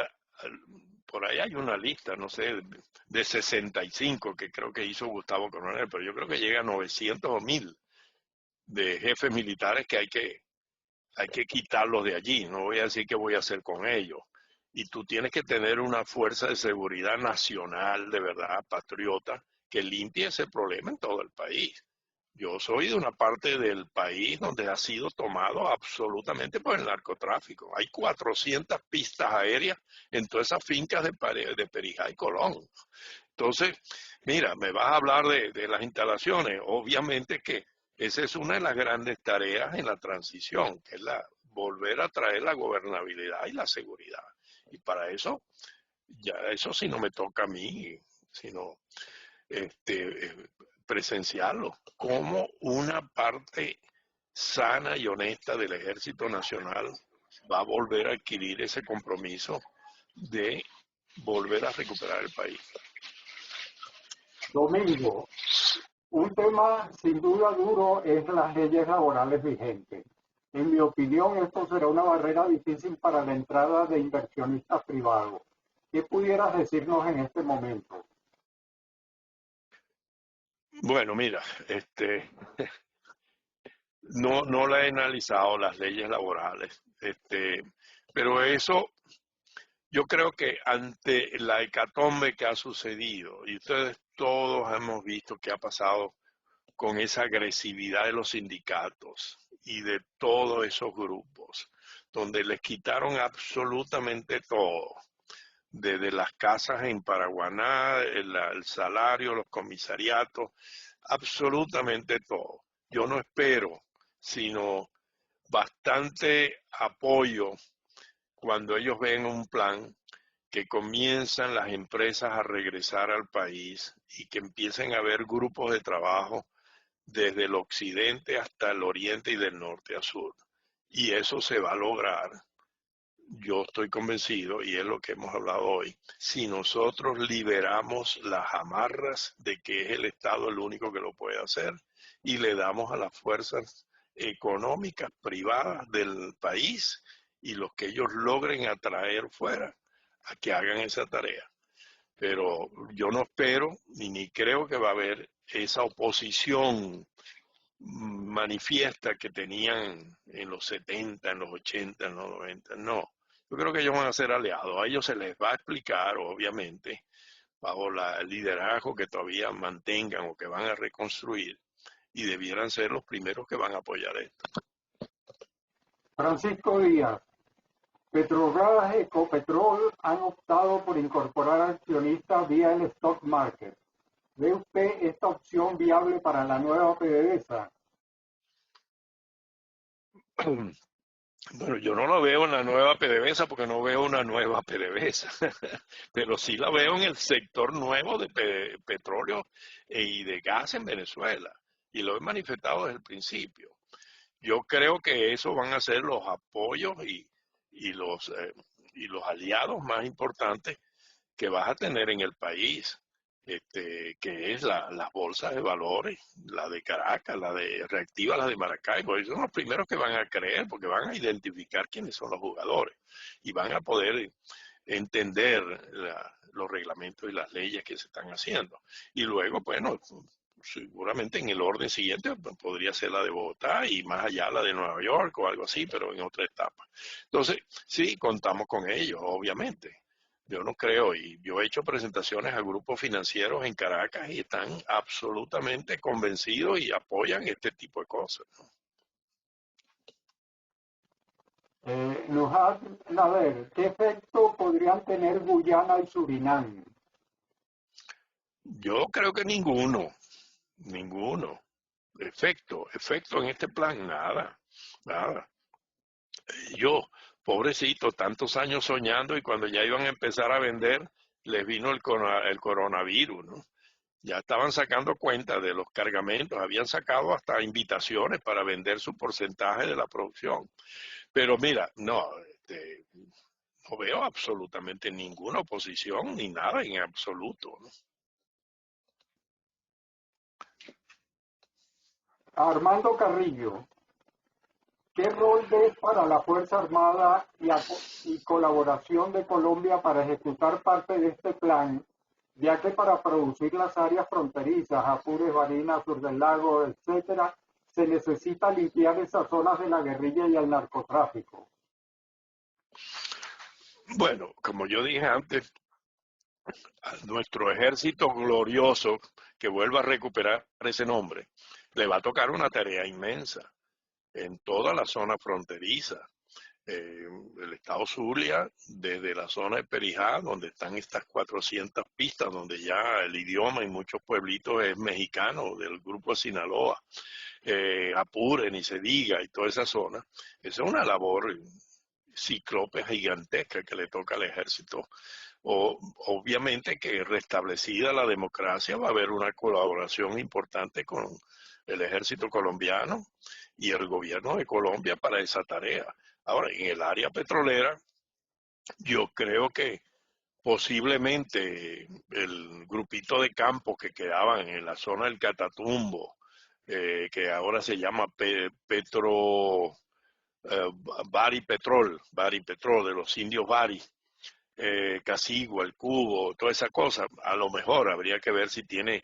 por ahí hay una lista, no sé, de 65 que creo que hizo Gustavo Coronel, pero yo creo que llega a 900 o 1000 de jefes militares que hay que quitarlos de allí. No voy a decir qué voy a hacer con ellos. Y tú tienes que tener una fuerza de seguridad nacional, de verdad, patriota, que limpie ese problema en todo el país. Yo soy de una parte del país donde ha sido tomado absolutamente por el narcotráfico. Hay 400 pistas aéreas en todas esas fincas de Perijá y Colón. Entonces, mira, me vas a hablar de las instalaciones. Obviamente que esa es una de las grandes tareas en la transición, que es la volver a traer la gobernabilidad y la seguridad. Y para eso, ya eso sí no me toca a mí, sino presenciarlo como una parte sana y honesta del Ejército Nacional va a volver a adquirir ese compromiso de volver a recuperar el país. Domingo, un tema sin duda duro es las leyes laborales vigentes. En mi opinión, esto será una barrera difícil para la entrada de inversionistas privados. ¿Qué pudieras decirnos en este momento? Bueno, mira, no la he analizado las leyes laborales, pero eso yo creo que ante la hecatombe que ha sucedido, y ustedes todos hemos visto qué ha pasado con esa agresividad de los sindicatos y de todos esos grupos, donde les quitaron absolutamente todo, desde las casas en Paraguaná, el salario, los comisariatos, absolutamente todo. Yo no espero, sino bastante apoyo cuando ellos ven un plan que comienzan las empresas a regresar al país y que empiecen a haber grupos de trabajo desde el occidente hasta el oriente y del norte a sur. Y eso se va a lograr, yo estoy convencido, y es lo que hemos hablado hoy, si nosotros liberamos las amarras de que es el Estado el único que lo puede hacer y le damos a las fuerzas económicas privadas del país y los que ellos logren atraer fuera a que hagan esa tarea. Pero yo no espero ni creo que va a haber esa oposición manifiesta que tenían en los 70, en los 80, en los 90. No, yo creo que ellos van a ser aliados. A ellos se les va a explicar, obviamente, bajo el liderazgo que todavía mantengan o que van a reconstruir, y debieran ser los primeros que van a apoyar esto. Francisco Díaz, Petrobras y Ecopetrol han optado por incorporar accionistas vía el stock market. ¿Ve usted esta opción viable para la nueva PDVSA? Bueno, yo no lo veo en la nueva PDVSA porque no veo una nueva PDVSA, pero sí la veo en el sector nuevo de petróleo y de gas en Venezuela, y lo he manifestado desde el principio. Yo creo que esos van a ser los apoyos y los aliados más importantes que vas a tener en el país, que es la bolsa de valores, la de Caracas, la de Reactiva, la de Maracaibo. Ellos son los primeros que van a creer porque van a identificar quiénes son los jugadores y van a poder entender los reglamentos y las leyes que se están haciendo. Y luego, bueno, seguramente en el orden siguiente podría ser la de Bogotá y más allá la de Nueva York o algo así, pero en otra etapa. Entonces, sí, contamos con ellos, obviamente. Yo no creo, y yo he hecho presentaciones a grupos financieros en Caracas y están absolutamente convencidos y apoyan este tipo de cosas, ¿no? Nujat Nader, ¿qué efecto podrían tener Guyana y Surinam? Yo creo que ninguno. Efecto en este plan, nada, nada. Yo, pobrecito, tantos años soñando y cuando ya iban a empezar a vender, les vino el coronavirus, ¿no? Ya estaban sacando cuenta de los cargamentos, habían sacado hasta invitaciones para vender su porcentaje de la producción. Pero mira, no veo absolutamente ninguna oposición ni nada en absoluto, ¿no? Armando Carrillo, ¿qué rol ves para la Fuerza Armada y colaboración de Colombia para ejecutar parte de este plan, ya que para producir las áreas fronterizas, Apures, Barinas, Sur del Lago, etcétera, se necesita limpiar esas zonas de la guerrilla y el narcotráfico? Bueno, como yo dije antes, a nuestro ejército glorioso que vuelva a recuperar ese nombre, le va a tocar una tarea inmensa en toda la zona fronteriza. El estado Zulia, desde la zona de Perijá, donde están estas 400 pistas, donde ya el idioma en muchos pueblitos es mexicano, del grupo de Sinaloa, Apure, ni se diga, y toda esa zona. Esa es una labor cíclope gigantesca que le toca al ejército. Obviamente que restablecida la democracia va a haber una colaboración importante con el ejército colombiano y el gobierno de Colombia para esa tarea. Ahora, en el área petrolera, yo creo que posiblemente el grupito de campos que quedaban en la zona del Catatumbo, que ahora se llama Bari Petrol, de los indios Bari, Casigua, el Cubo, toda esa cosa, a lo mejor habría que ver si tiene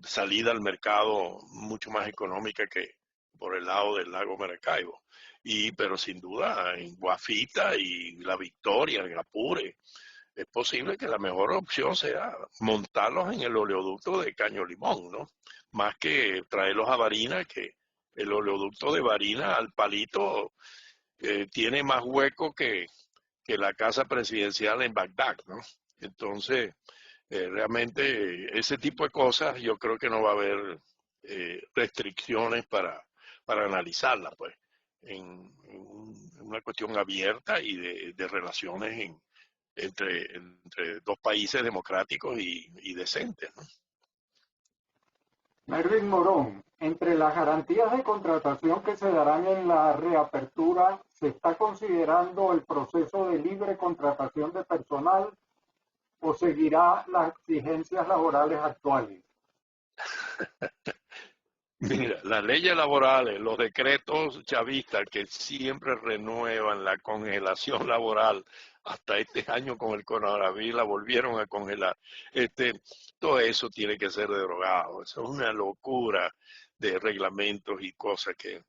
salida al mercado mucho más económica que por el lado del lago Maracaibo. Pero sin duda, en Guafita y La Victoria, en Apure, es posible que la mejor opción sea montarlos en el oleoducto de Caño Limón, ¿no? Más que traerlos a Barinas, que el oleoducto de Barinas al Palito tiene más hueco que la casa presidencial en Bagdad, ¿no? Entonces, realmente ese tipo de cosas yo creo que no va a haber restricciones para analizarla, pues, en una cuestión abierta y de relaciones entre dos países democráticos y decentes, ¿no? Mervin Morón, entre las garantías de contratación que se darán en la reapertura, ¿se está considerando el proceso de libre contratación de personal o seguirá las exigencias laborales actuales? Mira, las leyes laborales, los decretos chavistas que siempre renuevan la congelación laboral, hasta este año con el coronavirus la volvieron a congelar. Todo eso tiene que ser derogado. Eso es una locura de reglamentos y cosas que...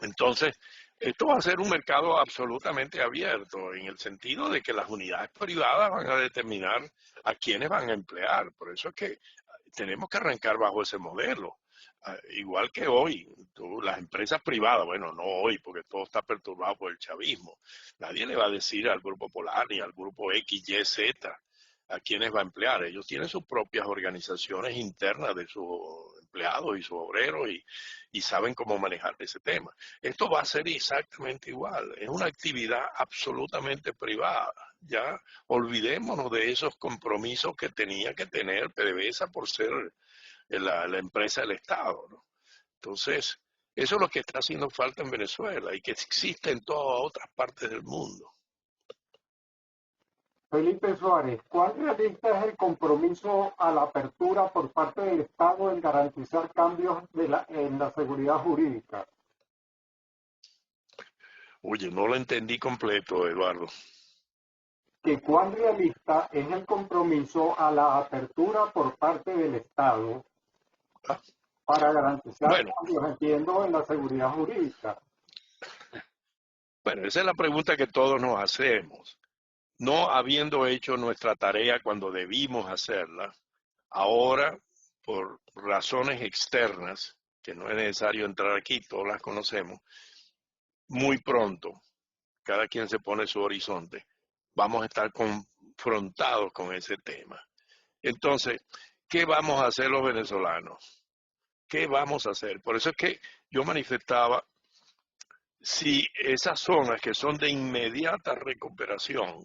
Entonces, esto va a ser un mercado absolutamente abierto en el sentido de que las unidades privadas van a determinar a quiénes van a emplear. Por eso es que tenemos que arrancar bajo ese modelo. Igual que hoy, las empresas privadas, bueno, no hoy, porque todo está perturbado por el chavismo. Nadie le va a decir al Grupo Polar ni al Grupo X, Y, Z a quiénes va a emplear. Ellos tienen sus propias organizaciones internas de sus empleados y sus obreros y saben cómo manejar ese tema. Esto va a ser exactamente igual. Es una actividad absolutamente privada. Ya olvidémonos de esos compromisos que tenía que tener PDVSA por ser la empresa del Estado, ¿no? Entonces, eso es lo que está haciendo falta en Venezuela y que existe en todas otras partes del mundo. Felipe Suárez, ¿cuán realista es el compromiso a la apertura por parte del Estado en garantizar cambios en la seguridad jurídica? Oye, no lo entendí completo, Eduardo. Que cuán realista es el compromiso a la apertura por parte del Estado para garantizar Bueno, cambios, entiendo, en la seguridad jurídica. bueno, esa es la pregunta que todos nos hacemos. No habiendo hecho nuestra tarea cuando debimos hacerla, ahora, por razones externas, que no es necesario entrar aquí, todos las conocemos, muy pronto, cada quien se pone su horizonte, vamos a estar confrontados con ese tema. Entonces, ¿qué vamos a hacer los venezolanos? ¿Qué vamos a hacer? Por eso es que yo manifestaba, si esas zonas que son de inmediata recuperación,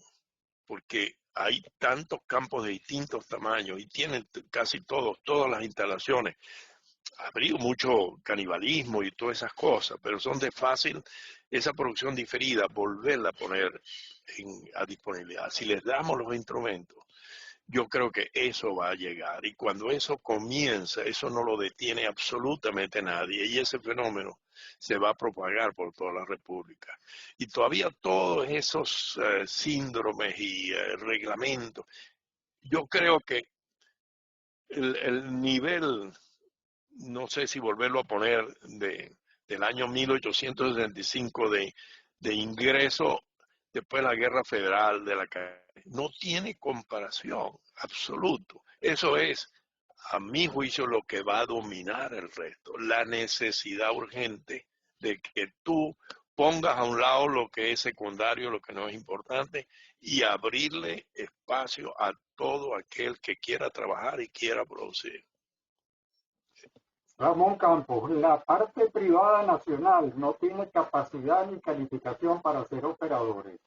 porque hay tantos campos de distintos tamaños y tienen casi todas las instalaciones, habría mucho canibalismo y todas esas cosas, pero son de fácil, esa producción diferida, volverla a poner a disponibilidad. Si les damos los instrumentos, yo creo que eso va a llegar. Y cuando eso comienza, eso no lo detiene absolutamente nadie. Y ese fenómeno se va a propagar por toda la República. Y todavía todos esos síndromes y reglamentos, yo creo que el nivel, no sé si volverlo a poner, del año 1865 de ingreso después de la Guerra Federal, no tiene comparación absoluto. Eso es, a mi juicio, lo que va a dominar el resto, la necesidad urgente de que tú pongas a un lado lo que es secundario, lo que no es importante, y abrirle espacio a todo aquel que quiera trabajar y quiera producir. Ramón Campos, la parte privada nacional no tiene capacidad ni calificación para ser operadores.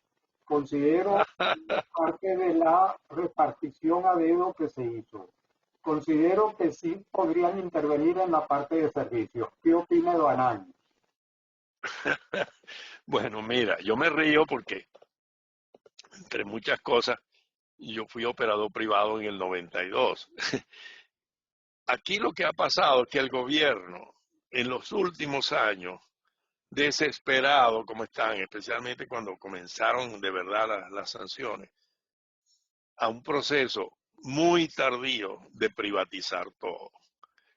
Considero parte de la repartición a dedo que se hizo. Considero que sí podrían intervenir en la parte de servicios. ¿Qué opina Banán? Bueno, mira, yo me río porque, entre muchas cosas, yo fui operador privado en el 92. Aquí lo que ha pasado es que el gobierno, en los últimos años, desesperado como están, especialmente cuando comenzaron de verdad las sanciones, a un proceso muy tardío de privatizar todo.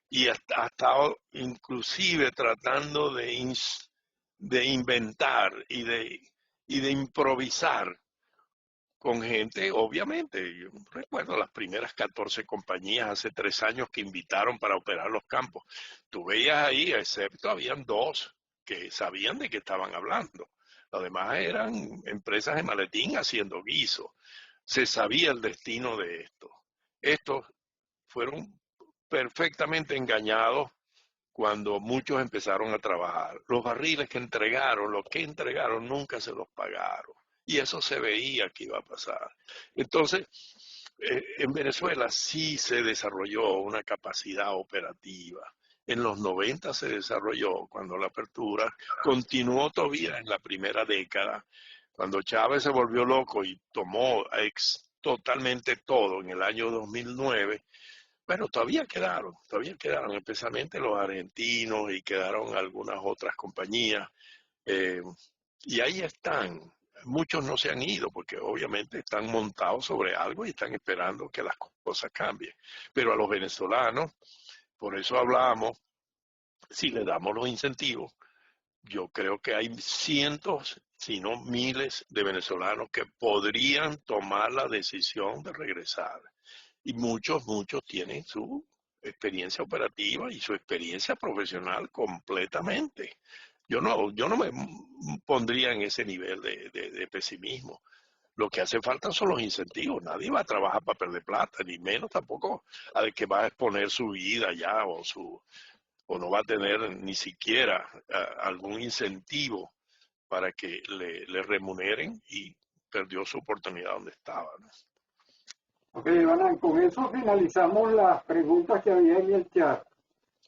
Y ha estado inclusive tratando de inventar y de improvisar con gente, obviamente. Yo recuerdo las primeras 14 compañías hace 3 años que invitaron para operar los campos. Tú veías ahí, excepto habían 2 que sabían de qué estaban hablando. Los demás eran empresas de maletín haciendo guiso. Se sabía el destino de esto. Estos fueron perfectamente engañados cuando muchos empezaron a trabajar. Los barriles que entregaron, los que entregaron, nunca se los pagaron. Y eso se veía que iba a pasar. Entonces, en Venezuela sí se desarrolló una capacidad operativa. En los 90 se desarrolló, cuando la apertura continuó todavía en la primera década, cuando Chávez se volvió loco y tomó totalmente todo en el año 2009. Bueno, todavía quedaron, especialmente los argentinos y quedaron algunas otras compañías. eh, y ahí están. Muchos no se han ido porque obviamente están montados sobre algo y están esperando que las cosas cambien. Pero a los venezolanos, por eso hablamos, si le damos los incentivos, yo creo que hay cientos, si no miles de venezolanos que podrían tomar la decisión de regresar. Y muchos tienen su experiencia operativa y su experiencia profesional completamente. Yo no me pondría en ese nivel de pesimismo. Lo que hace falta son los incentivos. Nadie va a trabajar para perder plata, ni menos tampoco al que va a exponer su vida ya o no va a tener ni siquiera algún incentivo para que le remuneren y perdió su oportunidad donde estaba, ¿no? Ok, Banán, con eso finalizamos las preguntas que había en el chat.